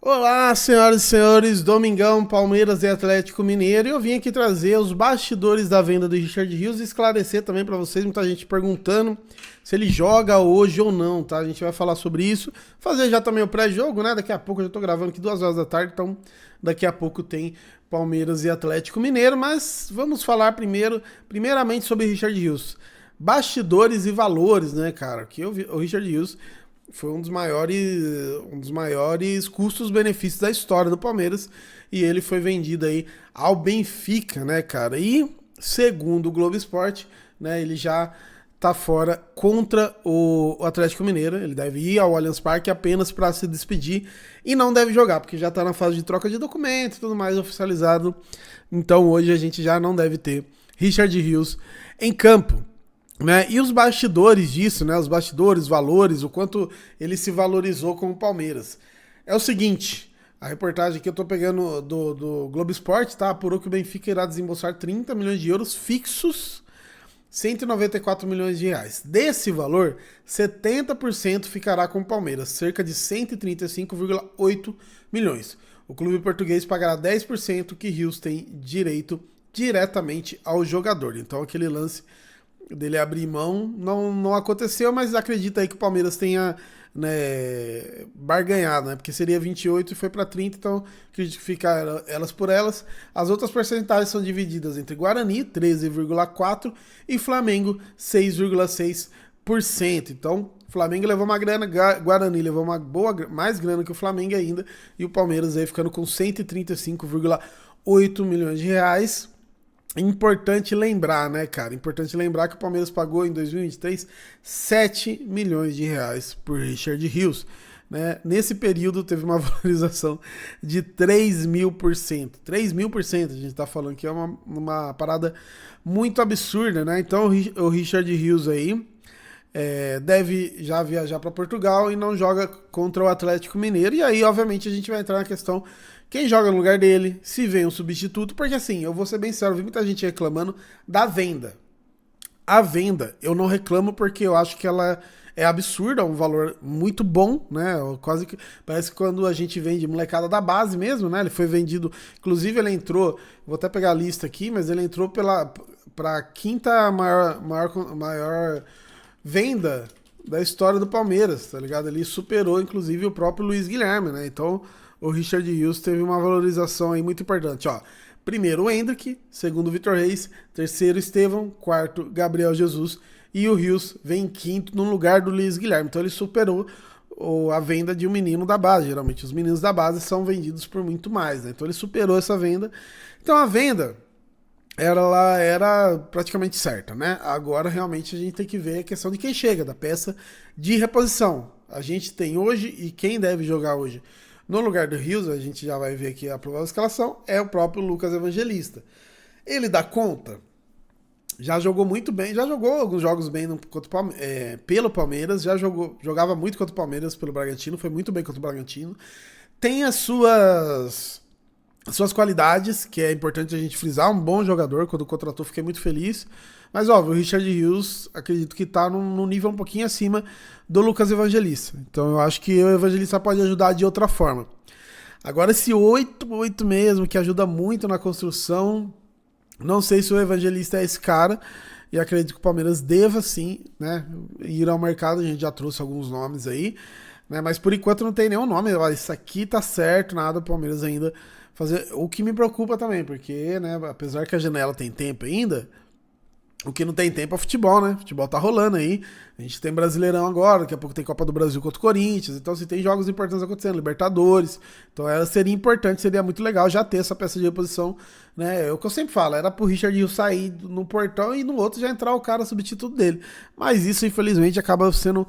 Olá, senhoras e senhores, Domingão, Palmeiras e Atlético Mineiro. E eu vim aqui trazer os bastidores da venda do Richard Rios e esclarecer também para vocês, muita gente perguntando se ele joga hoje ou não, tá? A gente vai falar sobre isso, fazer já também o pré-jogo, né? Daqui a pouco eu já tô gravando aqui 2 horas da tarde, então daqui a pouco tem Palmeiras e Atlético Mineiro, mas vamos falar primeiramente sobre Richard Rios. Bastidores e valores, né, cara? Que o Richard Rios foi um dos maiores custos-benefícios da história do Palmeiras e ele foi vendido aí ao Benfica, né, cara? E segundo o Globo Esporte, né, ele já tá fora contra o Atlético Mineiro. Ele deve ir ao Allianz Parque apenas para se despedir e não deve jogar, porque já tá na fase de troca de documentos e tudo mais oficializado. Então hoje a gente já não deve ter Richard Rios em campo. Né? E os bastidores disso, né? Os bastidores, valores, o quanto ele se valorizou com o Palmeiras. É o seguinte, a reportagem que eu tô pegando do Globo Esporte, tá? Apurou que o Benfica irá desembolsar 30 milhões de euros fixos, 194 milhões de reais. Desse valor, 70% ficará com o Palmeiras, cerca de 135,8 milhões. O clube português pagará 10% que Rios tem direito diretamente ao jogador. Então aquele lance dele abrir mão não aconteceu, mas acredita aí que o Palmeiras tenha, né, barganhado, né? Porque seria 28 e foi para 30, então acredito que fica elas por elas. As outras porcentagens são divididas entre Guarani, 13,4% e Flamengo, 6,6%. Então, Flamengo levou uma grana, Guarani levou uma boa, mais grana que o Flamengo ainda, e o Palmeiras aí ficando com 135,8 milhões de reais. Importante lembrar, né, cara? Importante lembrar que o Palmeiras pagou em 2023 7 milhões de reais por Richard Rios. Né? Nesse período teve uma valorização de 3.000%. 3.000% a gente tá falando que é uma parada muito absurda, né? Então o Richard Rios aí deve já viajar para Portugal e não joga contra o Atlético Mineiro. E aí, obviamente, a gente vai entrar na questão quem joga no lugar dele, se vem um substituto, porque assim, eu vou ser bem sério, eu vi muita gente reclamando da venda. A venda, eu não reclamo porque eu acho que ela é absurda, um valor muito bom, né? Quase que parece que quando a gente vende molecada da base mesmo, né? Ele foi vendido, inclusive ele entrou, vou até pegar a lista aqui, mas ele entrou para quinta maior venda da história do Palmeiras, tá ligado? Ele superou, inclusive, o próprio Luiz Guilherme, né? Então, o Richard Rios teve uma valorização aí muito importante, ó. Primeiro o Endrick, segundo o Vitor Reis, terceiro Estevão, quarto Gabriel Jesus e o Rios vem em quinto no lugar do Luiz Guilherme. Então ele superou a venda de um menino da base. Geralmente os meninos da base são vendidos por muito mais, né? Então ele superou essa venda. Então a venda ela era praticamente certa, né? Agora realmente a gente tem que ver a questão de quem chega, da peça de reposição. A gente tem hoje e quem deve jogar hoje no lugar do Rios, a gente já vai ver aqui a provável escalação, é o próprio Lucas Evangelista. Ele dá conta? Já jogou muito bem, já jogou alguns jogos bem pelo Palmeiras, jogava muito contra o Palmeiras pelo Bragantino, foi muito bem contra o Bragantino. Tem as suas qualidades, que é importante a gente frisar, um bom jogador, quando contratou fiquei muito feliz, mas óbvio, o Richard Rios acredito que tá num nível um pouquinho acima do Lucas Evangelista, então eu acho que o Evangelista pode ajudar de outra forma. Agora esse 8 mesmo, que ajuda muito na construção, não sei se o Evangelista é esse cara, e acredito que o Palmeiras deva sim, né, ir ao mercado, a gente já trouxe alguns nomes aí, né, mas por enquanto não tem nenhum nome, olha, isso aqui tá certo, nada, o Palmeiras ainda fazer, o que me preocupa também, porque, né, apesar que a janela tem tempo ainda, o que não tem tempo é o futebol, né? O futebol tá rolando aí. A gente tem Brasileirão agora, daqui a pouco tem Copa do Brasil contra o Corinthians. Então, se tem jogos importantes acontecendo, Libertadores. Então, seria importante, seria muito legal já ter essa peça de reposição, né? É o que eu sempre falo, era pro Richard Rios sair no portão e no outro já entrar o cara substituto dele. Mas isso, infelizmente, acaba sendo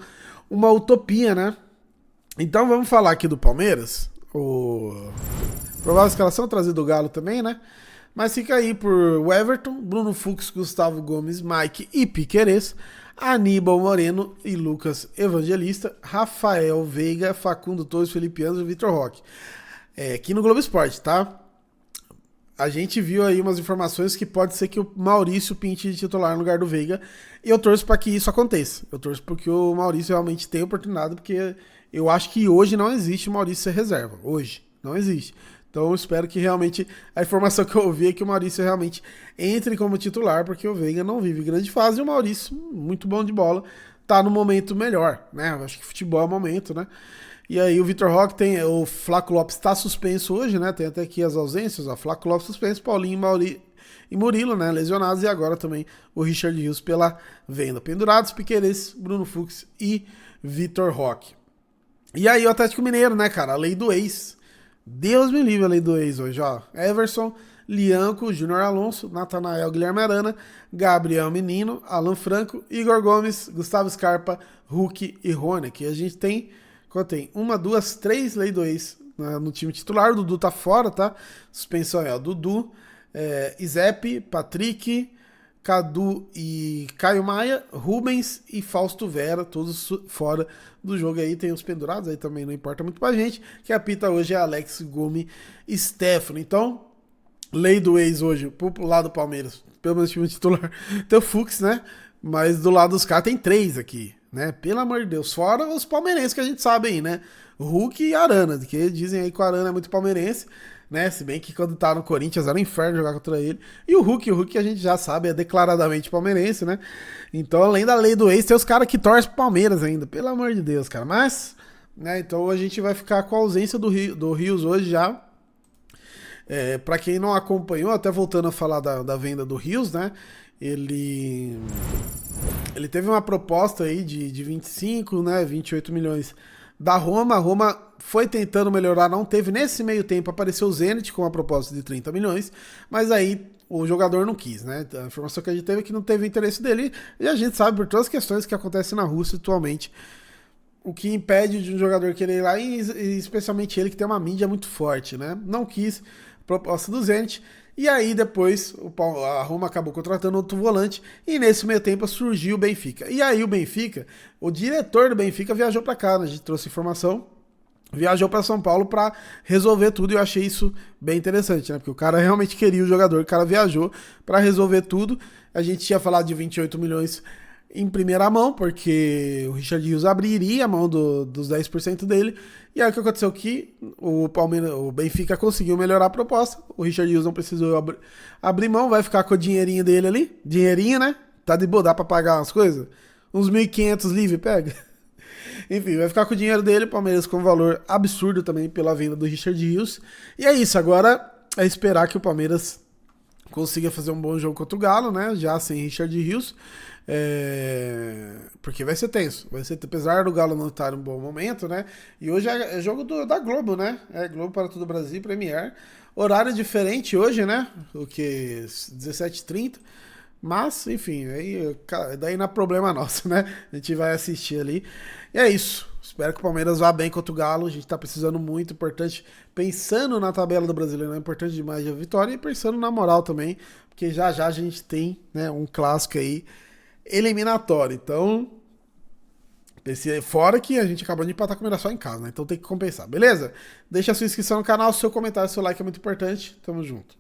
uma utopia, né? Então, vamos falar aqui do Palmeiras. Provável escalação trazida do Galo também, né? Mas fica aí por Everton, Bruno Fux, Gustavo Gomes, Mike e Piquerez, Aníbal Moreno e Lucas Evangelista, Rafael Veiga, Facundo Torres, Felipe Anzo e Vitor Roque. Aqui no Globo Esporte, tá? A gente viu aí umas informações que pode ser que o Maurício pinte de titular no lugar do Veiga, e eu torço para que isso aconteça. Eu torço porque o Maurício realmente tem oportunidade, porque eu acho que hoje não existe o Maurício ser reserva. Hoje. Não existe. Então eu espero que realmente a informação que eu ouvi é que o Maurício realmente entre como titular, porque o Veiga não vive grande fase e o Maurício, muito bom de bola, tá no momento melhor, né? Eu acho que futebol é o momento, né? E aí o Vitor Roque tem, o Flaco Lopes está suspenso hoje, né? Tem até aqui as ausências, ó, Flaco Lopes suspenso, Paulinho e Murilo, né? Lesionados, e agora também o Richard Rios pela venda. Pendurados, Piquerez, Bruno Fux e Vitor Roque. E aí o Atlético Mineiro, né, cara? A lei do ex. Deus me livre a lei do ex hoje, ó. Everson, Lianco, Júnior Alonso, Natanael, Guilherme Arana, Gabriel Menino, Alan Franco, Igor Gomes, Gustavo Scarpa, Hulk e Rony. Aqui a gente tem, uma, duas, três lei do ex, né, no time titular. O Dudu tá fora, tá? Suspensão é o Dudu, Izep, Patrick, Cadu e Caio Maia, Rubens e Fausto Vera, todos fora do jogo aí. Tem os pendurados aí também, não importa muito pra gente. Que apita hoje é Alex Gomes e Stefano. Então, lei do ex hoje, pro lado do Palmeiras, pelo menos time titular, tem o Fux, né? Mas do lado dos caras tem três aqui, né? Pelo amor de Deus. Fora os palmeirenses que a gente sabe aí, né? Hulk e Arana, que dizem aí que o Arana é muito palmeirense, né? Se bem que quando tá no Corinthians era um inferno jogar contra ele. E o Hulk a gente já sabe, é declaradamente palmeirense, né? Então, além da lei do ex, tem os caras que torcem pro Palmeiras ainda. Pelo amor de Deus, cara. Mas, né? Então a gente vai ficar com a ausência do Rios hoje já. Para quem não acompanhou, até voltando a falar da venda do Rios, né? Ele teve uma proposta aí de 25, né? 28 milhões da Roma. A Roma foi tentando melhorar, não teve. Nesse meio tempo apareceu o Zenit com uma proposta de 30 milhões, mas aí o jogador não quis, né? A informação que a gente teve é que não teve interesse dele, e a gente sabe por todas as questões que acontecem na Rússia atualmente, o que impede de um jogador querer ir lá, e especialmente ele que tem uma mídia muito forte, né? Não quis proposta do Zenit, e aí depois a Roma acabou contratando outro volante, e nesse meio tempo surgiu o Benfica. E aí o Benfica, o diretor do Benfica viajou para cá, né? A gente trouxe informação, viajou para São Paulo para resolver tudo, e eu achei isso bem interessante, né? Porque o cara realmente queria o jogador, o cara viajou para resolver tudo. A gente tinha falado de 28 milhões em primeira mão, porque o Richard Rios abriria a mão dos 10% dele, e aí o que aconteceu que o Benfica conseguiu melhorar a proposta, o Richard Rios não precisou abrir mão, vai ficar com o dinheirinho dele ali, dinheirinho, né? Tá de boa, dá pra pagar umas coisas? Uns 1.500 livre, pega? Enfim, vai ficar com o dinheiro dele, o Palmeiras com um valor absurdo também pela venda do Richard Rios, e é isso, agora é esperar que o Palmeiras consiga fazer um bom jogo contra o Galo, né? Já sem Richard Rios. Porque vai ser tenso. Vai ser, apesar do Galo não estar em um bom momento, né? E hoje é jogo da Globo, né? É Globo para todo o Brasil, Premier. Horário diferente hoje, né? O que? 17h30. Mas, enfim, aí, daí não é problema nosso, né? A gente vai assistir ali. E é isso. Espero que o Palmeiras vá bem contra o Galo. A gente tá precisando muito, importante. Pensando na tabela do Brasileiro, é importante demais a vitória. E pensando na moral também, porque já a gente tem, né, um clássico aí eliminatório. Então, fora que a gente acabou de empatar com o Mirassol em casa, né? Então tem que compensar, beleza? Deixa a sua inscrição no canal, seu comentário, seu like é muito importante. Tamo junto.